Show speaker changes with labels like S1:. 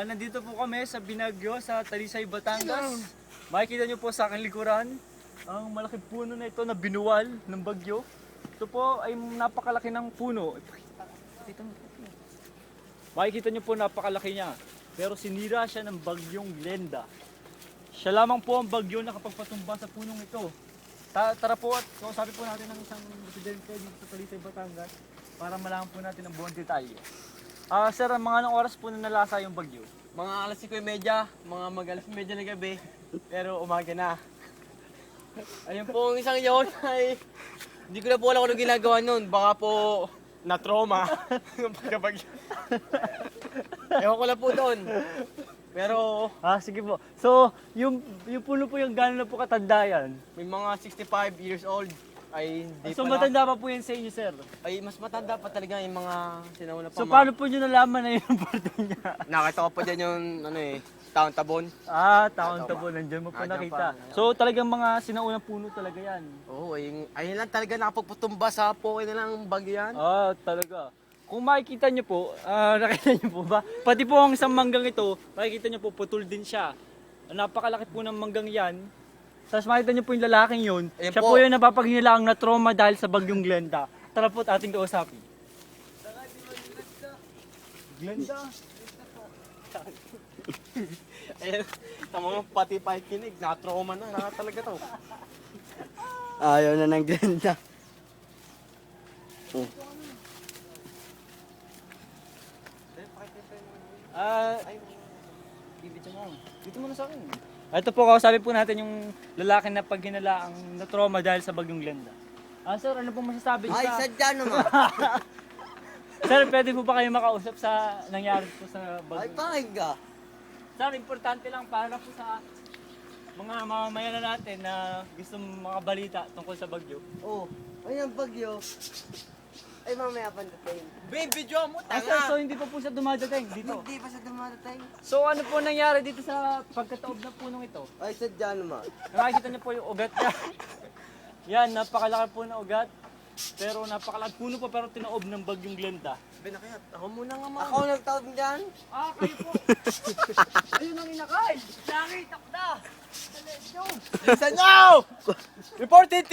S1: Nandito po kami sa Binagyo, sa Talisay, Batangas. Makikita nyo po sa aking likuran ang malaking puno na ito na binuwal ng bagyo. Ito po ay napakalaki ng puno. Makikita nyo po napakalaki niya. Pero sinira siya ng bagyong Glenda. Siya lamang po ang bagyo na nakapagpatumba sa punong ito. Tara po at kausapin po natin ng isang residente dito sa Talisay, Batangas para malaman po natin ang buong detalye. Sir, mga anong oras po na nalasa yung bagyo?
S2: Mga alas 5:30, mga mag-alas 5:30 na gabi, pero umaga na. Ayun po, ang isang yun ay hindi ko na po alam kung ano ginagawa nun. Baka po na-trauma yung pagkabagyo. Ewan ko lang po doon. Pero
S1: Sige po. So, yung puno po yung gano'n na po katanda yan?
S2: may mga 65 years old ay hindi
S1: So,
S2: pa
S1: matanda pa po yan sa inyo, sir?
S2: ay mas matanda pa talaga yung mga sinauna pa.
S1: So, paano po nyo nalaman na yun ang parte niya?
S2: Nakita ko pa dyan yung taon tabon.
S1: Taon tabo, nandiyan mo po
S2: Nandiyan
S1: nakita.
S2: pa.
S1: So, talagang mga sinaunang puno talaga yan?
S2: Oo, ayun lang talaga nakapagputumba sa poke na lang bagyo yan.
S1: Talaga. Kung makikita nyo po, nakita nyo po ba? Pati po ang isang manggang ito, makikita nyo po, putol din siya. Napakalaki po ng manggang yan. Tapos makita nyo po yung lalaking yun.
S2: Ayan
S1: Siya
S2: po.
S1: po yung napapaghinilaang na trauma dahil sa bagyong Glenda. Tara po at ating kausapin. Glenda?
S2: Eh, tama mo, pati pakikinig, na-trauma na talaga to.
S3: Ayaw na ng ganda.
S1: Dito mo. Dito mo na sa akin. Ito po, kausapin po natin yung lalaki na paghinalaang na trauma dahil sa bagyong Glenda. Sir, ano po masasabi niyo
S3: Ay,
S1: sa...
S3: sadya naman.
S1: Sir, pwede po ba kayo makausap sa nangyari po sa
S3: Ay,
S1: bagyo?
S3: pakingga.
S1: Sir, importante lang para po sa mga mamamayan na natin na gusto makabalita tungkol sa bagyo.
S3: Oh, ay ang bagyo. Ay, mamaya pa natin.
S2: Babe, video mo,
S1: Sir, so hindi pa po siya dumadating dito.
S3: Hindi pa sa dumadating.
S1: So ano po nangyari dito sa pagkataob ng punong ito?
S3: Ay, sadya naman.
S1: Nakikita niyo po yung ugat niya. Yan, napakalaki po na ugat. Pero napakalaki puno pa pero tinaob ng bagyong Glenda.
S2: Babe, nakayat. Ako muna nga,
S3: Ako nagtawag dyan.
S1: Kayo po. Ayun ang inakay. Nakita ko na.
S2: Listen now! Report it!